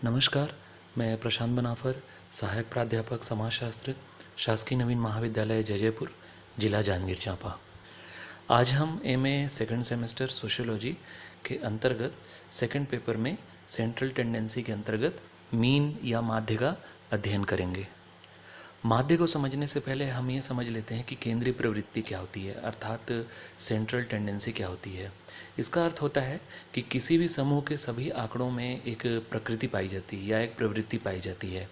नमस्कार, मैं प्रशांत बनाफर, सहायक प्राध्यापक समाजशास्त्र, शासकीय नवीन महाविद्यालय जयजयपुर, जिला जांजगीर चांपा। आज हम एमए सेकंड सेमेस्टर सोशियोलॉजी के अंतर्गत सेकंड पेपर में सेंट्रल टेंडेंसी के अंतर्गत मीन या माध्य का अध्ययन करेंगे। माध्य को समझने से पहले हम ये समझ लेते हैं कि केंद्रीय प्रवृत्ति क्या होती है, अर्थात सेंट्रल टेंडेंसी क्या होती है। इसका अर्थ होता है कि किसी भी समूह के सभी आंकड़ों में एक प्रकृति पाई जाती है या एक प्रवृत्ति पाई जाती है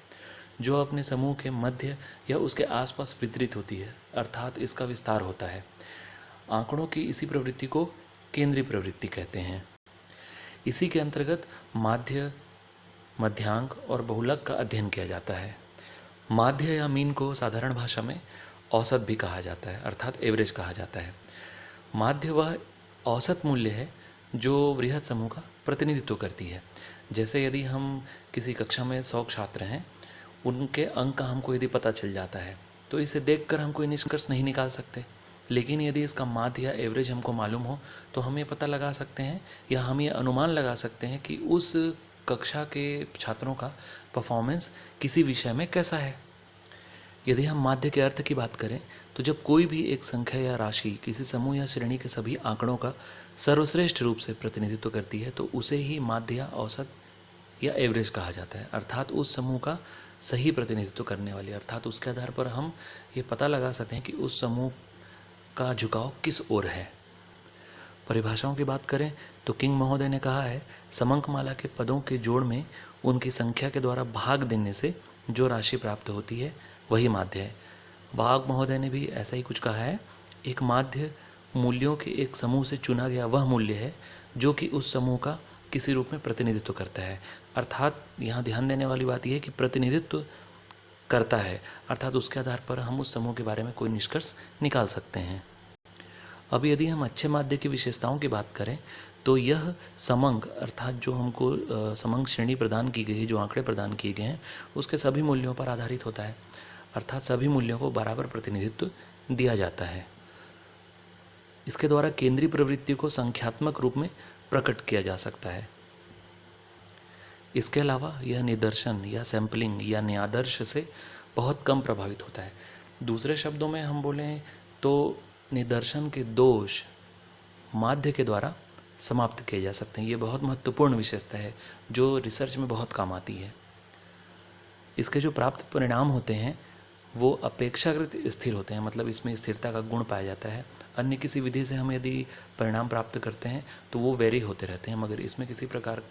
जो अपने समूह के मध्य या उसके आसपास वितरित होती है, अर्थात इसका विस्तार होता है। आंकड़ों की इसी प्रवृत्ति को केंद्रीय प्रवृत्ति कहते हैं। इसी के अंतर्गत माध्य, मध्यांक और बहुलक का अध्ययन किया जाता है। माध्य या मीन को साधारण भाषा में औसत भी कहा जाता है, अर्थात एवरेज कहा जाता है। माध्य वह औसत मूल्य है जो वृहद समूह का प्रतिनिधित्व करती है। जैसे यदि हम किसी कक्षा में 100 छात्र हैं, उनके अंक का हमको यदि पता चल जाता है तो इसे देखकर हम कोई निष्कर्ष नहीं निकाल सकते, लेकिन यदि इसका माध्य या एवरेज हमको मालूम हो तो हम ये पता लगा सकते हैं या हम ये अनुमान लगा सकते हैं कि उस कक्षा के छात्रों का परफॉर्मेंस किसी विषय में कैसा है। यदि हम माध्य के अर्थ की बात करें तो जब कोई भी एक संख्या या राशि किसी समूह या श्रेणी के सभी आंकड़ों का सर्वश्रेष्ठ रूप से प्रतिनिधित्व करती है तो उसे ही माध्य या औसत या एवरेज कहा जाता है, अर्थात उस समूह का सही प्रतिनिधित्व करने वाली, अर्थात उसके आधार पर हम ये पता लगा सकते हैं कि उस समूह का झुकाव किस ओर है। परिभाषाओं की बात करें तो किंग महोदय ने कहा है, समंकमाला के पदों के जोड़ में उनकी संख्या के द्वारा भाग देने से जो राशि प्राप्त होती है वही माध्य है। वाघ महोदय ने भी ऐसा ही कुछ कहा है, एक माध्य मूल्यों के एक समूह से चुना गया वह मूल्य है जो कि उस समूह का किसी रूप में प्रतिनिधित्व करता है। अर्थात यहाँ ध्यान देने वाली बात यह है कि प्रतिनिधित्व करता है, अर्थात उसके आधार पर हम उस समूह के बारे में कोई निष्कर्ष निकाल सकते हैं। अब यदि हम अच्छे माध्य की विशेषताओं की बात करें तो यह समंक, अर्थात जो हमको समंक श्रेणी प्रदान की गई है, जो आंकड़े प्रदान किए गए हैं उसके सभी मूल्यों पर आधारित होता है, अर्थात सभी मूल्यों को बराबर प्रतिनिधित्व दिया जाता है। इसके द्वारा केंद्रीय प्रवृत्ति को संख्यात्मक रूप में प्रकट किया जा सकता है। इसके अलावा यह निदर्शन या सैंपलिंग या न्यादर्श से बहुत कम प्रभावित होता है। दूसरे शब्दों में हम बोलें तो निदर्शन के दोष माध्य के द्वारा समाप्त किए जा सकते हैं। ये बहुत महत्वपूर्ण विशेषता है जो रिसर्च में बहुत काम आती है। इसके जो प्राप्त परिणाम होते हैं वो अपेक्षाकृत स्थिर होते हैं, मतलब इसमें स्थिरता का गुण पाया जाता है। अन्य किसी विधि से हम यदि परिणाम प्राप्त करते हैं तो वो वेरी होते रहते हैं, मगर इसमें किसी प्रकार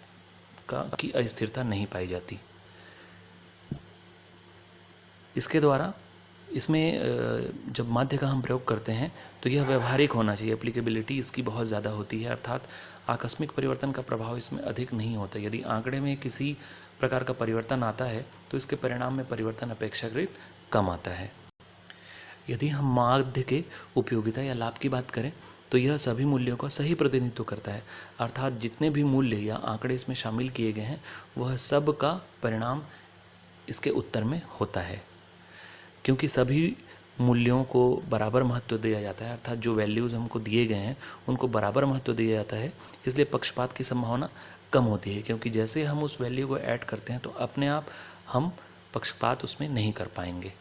की अस्थिरता नहीं पाई जाती। इसके द्वारा इसमें जब माध्य का हम प्रयोग करते हैं तो यह व्यवहारिक होना चाहिए, एप्लीकेबिलिटी इसकी बहुत ज़्यादा होती है, अर्थात आकस्मिक परिवर्तन का प्रभाव इसमें अधिक नहीं होता। यदि आंकड़े में किसी प्रकार का परिवर्तन आता है तो इसके परिणाम में परिवर्तन अपेक्षाकृत कम आता है। यदि हम माध्य के उपयोगिता या लाभ की बात करें तो यह सभी मूल्यों का सही प्रतिनिधित्व करता है, अर्थात जितने भी मूल्य या आंकड़े इसमें शामिल किए गए हैं वह सब का परिणाम इसके उत्तर में होता है। क्योंकि सभी मूल्यों को बराबर महत्व दिया जाता है, अर्थात जो वैल्यूज़ हमको दिए गए हैं उनको बराबर महत्व दिया जाता है, इसलिए पक्षपात की संभावना कम होती है। क्योंकि जैसे हम उस वैल्यू को ऐड करते हैं तो अपने आप हम पक्षपात उसमें नहीं कर पाएंगे।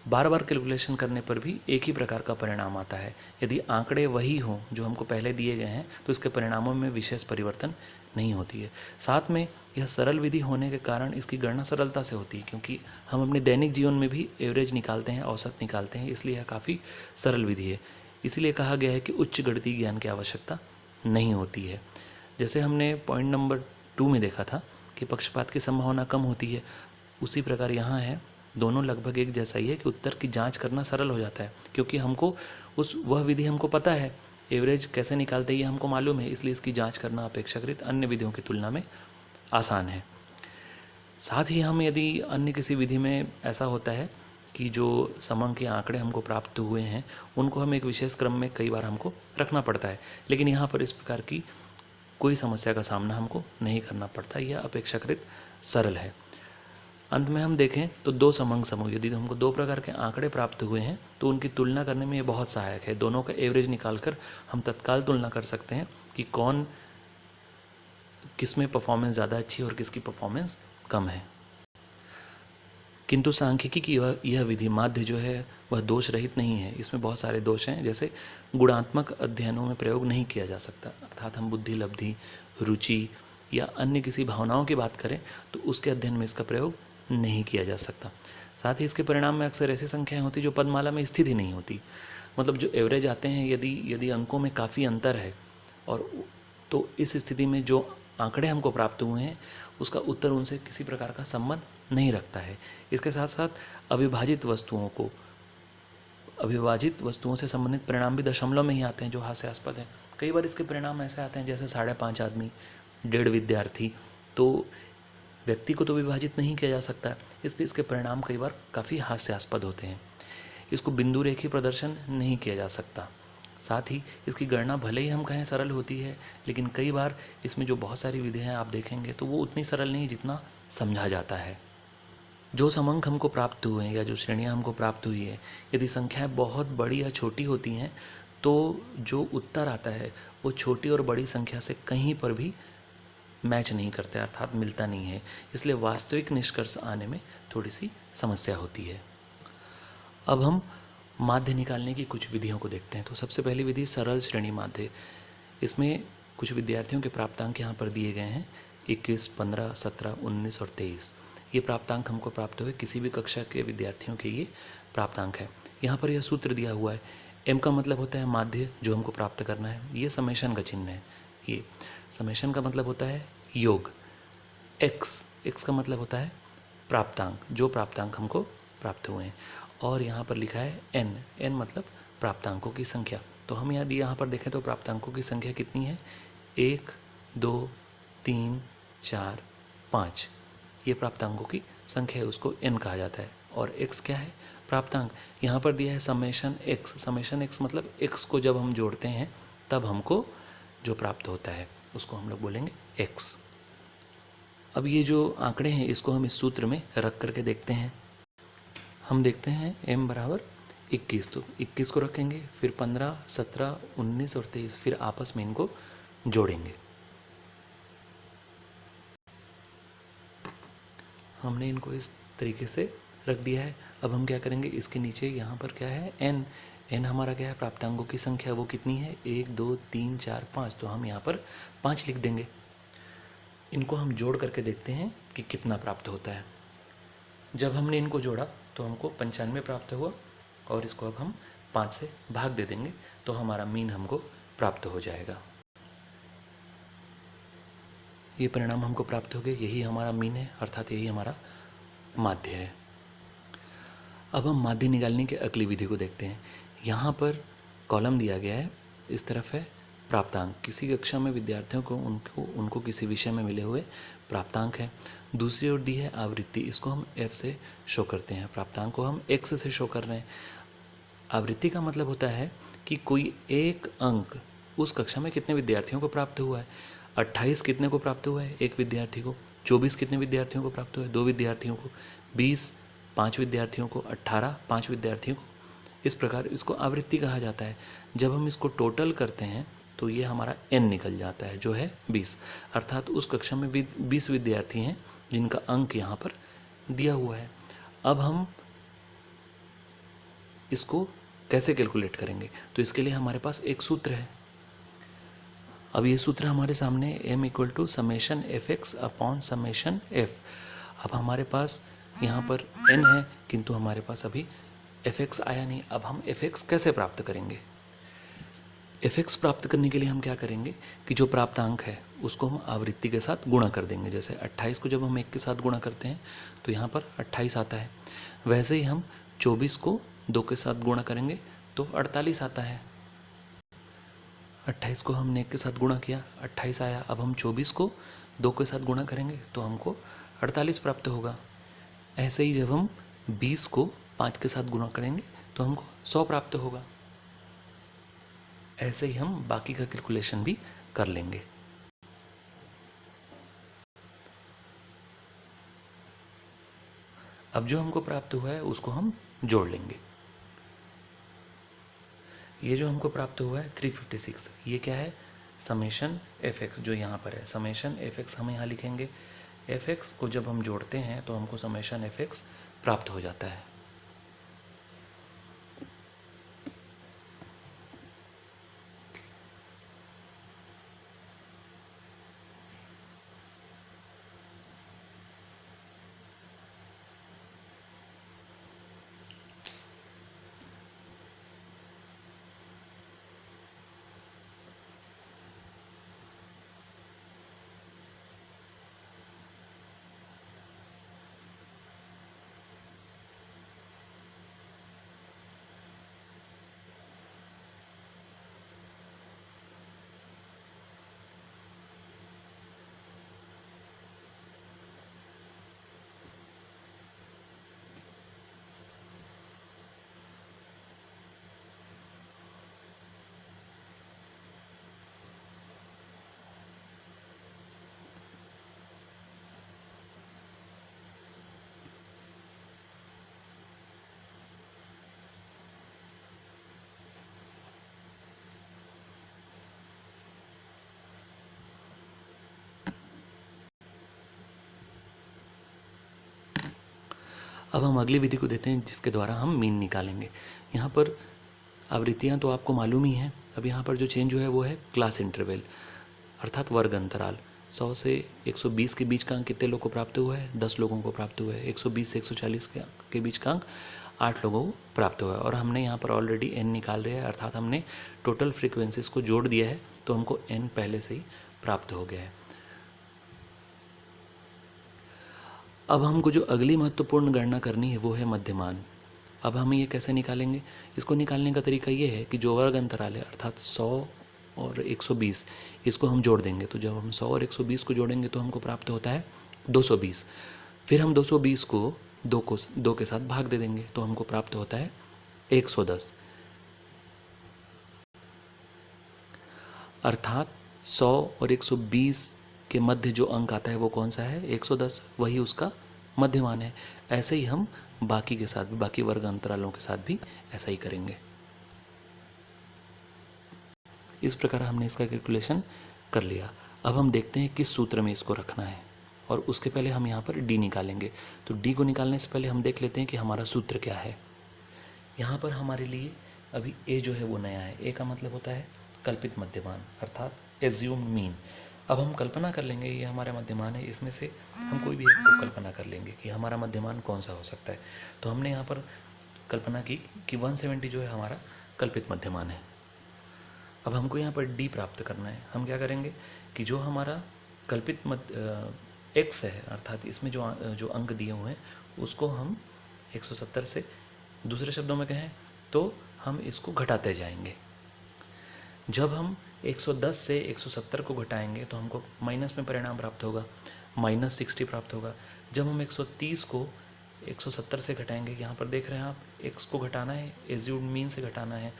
बार बार कैलकुलेशन करने पर भी एक ही प्रकार का परिणाम आता है। यदि आंकड़े वही हों जो हमको पहले दिए गए हैं तो इसके परिणामों में विशेष परिवर्तन नहीं होती है। साथ में यह सरल विधि होने के कारण इसकी गणना सरलता से होती है, क्योंकि हम अपने दैनिक जीवन में भी एवरेज निकालते हैं, औसत निकालते हैं, इसलिए यह काफ़ी सरल विधि है। इसीलिए कहा गया है कि उच्च गणितीय ज्ञान की आवश्यकता नहीं होती है। जैसे हमने पॉइंट नंबर 2 में देखा था कि पक्षपात की संभावना कम होती है, उसी प्रकार यहाँ है, दोनों लगभग एक जैसा ही है कि उत्तर की जांच करना सरल हो जाता है, क्योंकि हमको वह विधि हमको पता है, एवरेज कैसे निकालते हैं ये हमको मालूम है, इसलिए इसकी जांच करना अपेक्षाकृत अन्य विधियों की तुलना में आसान है। साथ ही हम यदि अन्य किसी विधि में ऐसा होता है कि जो समंक के आंकड़े हमको प्राप्त हुए हैं उनको हम एक विशेष क्रम में कई बार हमको रखना पड़ता है, लेकिन यहाँ पर इस प्रकार की कोई समस्या का सामना हमको नहीं करना पड़ता, यह अपेक्षाकृत सरल है। अंत में हम देखें तो दो समंक समूह, यदि हमको दो प्रकार के आंकड़े प्राप्त हुए हैं तो उनकी तुलना करने में ये बहुत सहायक है। दोनों का एवरेज निकालकर हम तत्काल तुलना कर सकते हैं कि कौन किस में परफॉर्मेंस ज़्यादा अच्छी है और किसकी परफॉर्मेंस कम है। किंतु सांख्यिकी की यह विधि माध्य जो है वह दोष रहित नहीं है। इसमें बहुत सारे दोष हैं, जैसे गुणात्मक अध्ययनों में प्रयोग नहीं किया जा सकता, अर्थात हम बुद्धि, लब्धि, रुचि या अन्य किसी भावनाओं की बात करें तो उसके अध्ययन में इसका प्रयोग नहीं किया जा सकता। साथ ही इसके परिणाम में अक्सर ऐसी संख्याएं होती जो पदमाला में स्थित ही नहीं होती, मतलब जो एवरेज आते हैं, यदि अंकों में काफ़ी अंतर है और तो इस स्थिति में जो आंकड़े हमको प्राप्त हुए हैं उसका उत्तर उनसे किसी प्रकार का संबंध नहीं रखता है। इसके साथ साथ अविभाजित वस्तुओं से संबंधित परिणाम भी दशमलव में ही आते हैं, जो हास्यास्पद है। कई बार इसके परिणाम ऐसे आते हैं जैसे 5.5 आदमी, 1.5 विद्यार्थी, तो व्यक्ति को तो विभाजित नहीं किया जा सकता, इसलिए इसके परिणाम कई बार काफ़ी हास्यास्पद होते हैं। इसको बिंदु रेखी प्रदर्शन नहीं किया जा सकता। साथ ही इसकी गणना भले ही हम कहें सरल होती है, लेकिन कई बार इसमें जो बहुत सारी विधियाँ आप देखेंगे तो वो उतनी सरल नहीं जितना समझा जाता है। जो समांक हमको प्राप्त हुए हैं या जो श्रेणियाँ हमको प्राप्त हुई है, यदि संख्याएं बहुत बड़ी या छोटी होती हैं तो जो उत्तर आता है वो छोटी और बड़ी संख्या से कहीं पर भी मैच नहीं करते, अर्थात मिलता नहीं है। इसलिए वास्तविक निष्कर्ष आने में थोड़ी सी समस्या होती है। अब हम माध्य निकालने की कुछ विधियों को देखते हैं। तो सबसे पहली विधि सरल श्रेणी माध्य। इसमें कुछ विद्यार्थियों के प्राप्तांक यहाँ पर दिए गए हैं, 21, 15, 17, 19 और 23। ये प्राप्तांक हमको प्राप्त हुए, किसी भी कक्षा के विद्यार्थियों के ये प्राप्तांक है। यहाँ पर यह सूत्र दिया हुआ है। एम का मतलब होता है माध्य, जो हमको प्राप्त करना है। ये समेशन का चिन्ह है। ये समेशन का मतलब होता है योग। एक्स का मतलब होता है प्राप्तांक, जो प्राप्तांक हमको प्राप्त हुए हैं। और यहाँ पर लिखा है एन मतलब प्राप्तांकों की संख्या। तो हम यदि यहाँ पर देखें तो प्राप्तांकों की संख्या कितनी है, 1, 2, 3, 4, 5। ये प्राप्तांकों की संख्या है, उसको एन कहा जाता है। और एक्स क्या है, प्राप्तांक। यहाँ पर दिया है समेशन एक्स मतलब एक्स को जब हम जोड़ते हैं तब हमको जो प्राप्त होता है उसको हम लोग बोलेंगे एक्स। अब ये जो आंकड़े हैं इसको हम इस सूत्र में रख करके देखते हैं। हम देखते हैं m बराबर 21, तो 21 को रखेंगे, फिर 15, 17, 19 और 23, फिर आपस में इनको जोड़ेंगे। हमने इनको इस तरीके से रख दिया है। अब हम क्या करेंगे, इसके नीचे यहाँ पर क्या है, n हमारा क्या है, प्राप्तांकों की संख्या। वो कितनी है, 1, 2, 3, 4, 5। तो हम यहाँ पर 5 लिख देंगे। इनको हम जोड़ करके देखते हैं कि कितना प्राप्त होता है। जब हमने इनको जोड़ा तो हमको 95 प्राप्त हुआ, और इसको अब हम 5 से भाग दे देंगे तो हमारा मीन हमको प्राप्त हो जाएगा। ये परिणाम हमको प्राप्त हो गए, यही हमारा मीन है, अर्थात यही हमारा माध्य है। अब हम माध्य निकालने की अगली विधि को देखते हैं। यहाँ पर कॉलम दिया गया है, इस तरफ है प्राप्तांक। किसी कक्षा में विद्यार्थियों को उनको किसी विषय में मिले हुए प्राप्तांक है। दूसरी ओर दी है आवृत्ति, इसको हम f से शो करते हैं, प्राप्तांक को हम x से शो कर रहे हैं। आवृत्ति का मतलब होता है कि कोई एक अंक उस कक्षा में कितने विद्यार्थियों को प्राप्त हुआ है। 28 कितने को प्राप्त हुआ है, एक विद्यार्थी को। 24 कितने विद्यार्थियों को प्राप्त हुआ है, 2 विद्यार्थियों को। 20 5 विद्यार्थियों को। 18 5 विद्यार्थियों को। इस प्रकार इसको आवृत्ति कहा जाता है। जब हम इसको टोटल करते हैं तो ये हमारा n निकल जाता है, जो है 20। अर्थात उस कक्षा में 20 विद्यार्थी हैं जिनका अंक यहाँ पर दिया हुआ है। अब हम इसको कैसे कैलकुलेट करेंगे, तो इसके लिए हमारे पास एक सूत्र है। अब ये सूत्र हमारे सामने m = summation fx upon summation f। अब हमारे पास यहाँ पर n है, किंतु हमारे पास अभी fx आया नहीं। अब हम fx कैसे प्राप्त करेंगे। fx प्राप्त करने के लिए हम क्या करेंगे कि जो प्राप्तांक है उसको हम आवृत्ति के साथ गुणा कर देंगे। जैसे 28 को जब हम 1 के साथ गुणा करते हैं तो यहाँ पर 28 आता है, वैसे ही हम 24 को 2 के साथ गुणा करेंगे तो 48 आता है। 28 को हमने 1 के साथ गुणा किया, 28 आया। अब हम 24 को 2 के साथ गुणा करेंगे तो हमको 48 प्राप्त होगा। ऐसे ही जब हम 20 को 5 के साथ गुणा करेंगे तो हमको 100 प्राप्त होगा। ऐसे ही हम बाकी का कैलकुलेशन भी कर लेंगे। अब जो हमको प्राप्त हुआ है उसको हम जोड़ लेंगे। ये जो हमको प्राप्त हुआ है 356, ये क्या है, समेशन एफ एक्स जो यहाँ पर है, समेशन एफ एक्स हम यहाँ लिखेंगे। एफ एक्स को जब हम जोड़ते हैं तो हमको समेशन एफ एक्स प्राप्त हो जाता है। अब हम अगली विधि को देते हैं जिसके द्वारा हम मीन निकालेंगे। यहाँ पर आवृत्तियाँ तो आपको मालूम ही हैं। अब यहाँ पर जो चेंज हुआ है वो है क्लास इंटरवल अर्थात वर्ग अंतराल। 100 से 120 के बीच का अंक कितने लोगों को प्राप्त हुआ है? 10 लोगों को प्राप्त हुआ है। 120 से 140 के बीच का अंक 8 लोगों को प्राप्त हुआ है। और हमने यहाँ पर ऑलरेडी n निकाल लिया है अर्थात हमने टोटल फ्रीक्वेंसीज को जोड़ दिया है, तो हमको n पहले से ही प्राप्त हो गया है। अब हमको जो अगली महत्वपूर्ण गणना करनी है वो है मध्यमान। अब हम ये कैसे निकालेंगे? इसको निकालने का तरीका ये है कि जो वर्ग अंतराल है अर्थात 100 और 120 इसको हम जोड़ देंगे। तो जब हम 100 और 120 को जोड़ेंगे तो हमको प्राप्त होता है 220। फिर हम 220 को 2 के साथ भाग दे देंगे तो हमको प्राप्त होता है 110। अर्थात 100 और 120 के मध्य जो अंक आता है वो कौन सा है? 110, वही उसका मध्यमान है। ऐसे ही हम बाकी के साथ भी, बाकी वर्ग अंतरालों के साथ भी ऐसा ही करेंगे। इस प्रकार हमने इसका कैलकुलेशन कर लिया। अब हम देखते हैं किस सूत्र में इसको रखना है, और उसके पहले हम यहाँ पर d निकालेंगे। तो d को निकालने से पहले हम देख लेते हैं कि हमारा सूत्र क्या है। यहाँ पर हमारे लिए अभी a जो है वो नया है। a का मतलब होता है कल्पित मध्यमान अर्थात एज्यूम्ड मीन। अब हम कल्पना कर लेंगे ये हमारा मध्यमान है, इसमें से हम कोई भी एक को कल्पना कर लेंगे कि हमारा मध्यमान कौन सा हो सकता है। तो हमने यहाँ पर कल्पना की कि 170 जो है हमारा कल्पित मध्यमान है। अब हमको यहाँ पर d प्राप्त करना है। हम क्या करेंगे कि जो हमारा कल्पित x है अर्थात इसमें जो अंक दिए हुए हैं उसको हम 170 से, दूसरे शब्दों में कहें तो हम इसको घटाते जाएंगे। जब हम 110 से 170 को घटाएंगे तो हमको माइनस में परिणाम प्राप्त होगा, -60 प्राप्त होगा। जब हम 130 को 170 से घटाएंगे, यहाँ पर देख रहे हैं आप x को घटाना है, एज्यूम्ड मीन से घटाना है।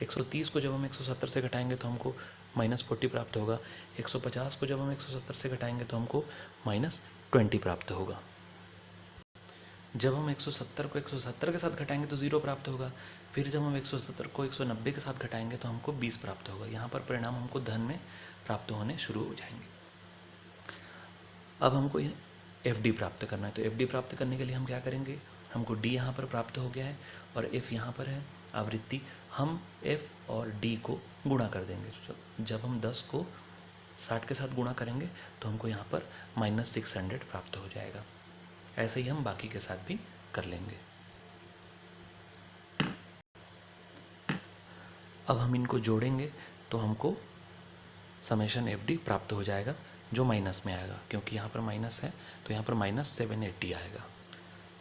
130 को जब हम 170 से घटाएंगे तो हमको -40 प्राप्त होगा। 150 को जब हम 170 से घटाएंगे तो हमको -20 प्राप्त होगा। जब हम 170 को 170 के साथ घटाएंगे तो 0 प्राप्त होगा। फिर जब हम 170 को 190 के साथ घटाएंगे तो हमको 20 प्राप्त होगा। यहाँ पर परिणाम हमको धन में प्राप्त होने शुरू हो जाएंगे। अब हमको FD प्राप्त करना है। तो FD प्राप्त करने के लिए हम क्या करेंगे? हमको D यहाँ पर प्राप्त हो गया है और F यहाँ पर है आवृत्ति। हम F और D को गुणा कर देंगे। जब हम 10 को 60 के साथ गुणा करेंगे तो हमको यहाँ पर -600 प्राप्त हो जाएगा। ऐसे ही हम बाकी के साथ भी कर लेंगे। अब हम इनको जोड़ेंगे तो हमको समेशन FD प्राप्त हो जाएगा जो माइनस में आएगा, क्योंकि यहाँ पर माइनस है तो यहाँ पर -780 आएगा।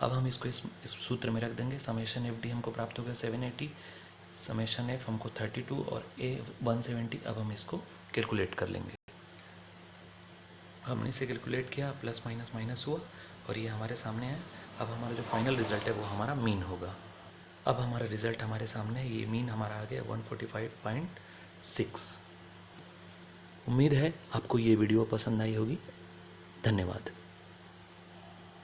अब हम इसको इस सूत्र में रख देंगे। समेशन FD हमको प्राप्त हो गया 780, समेशन F हमको 32 और A 170। अब हम इसको कैलकुलेट कर लेंगे। हमने इसे कैलकुलेट किया, प्लस माइनस माइनस हुआ और ये हमारे सामने है। अब हमारा जो फाइनल रिजल्ट है वो हमारा मीन होगा। अब हमारा रिजल्ट हमारे सामने है, ये मीन हमारा आ गया 145.6। उम्मीद है आपको ये वीडियो पसंद आई होगी। धन्यवाद।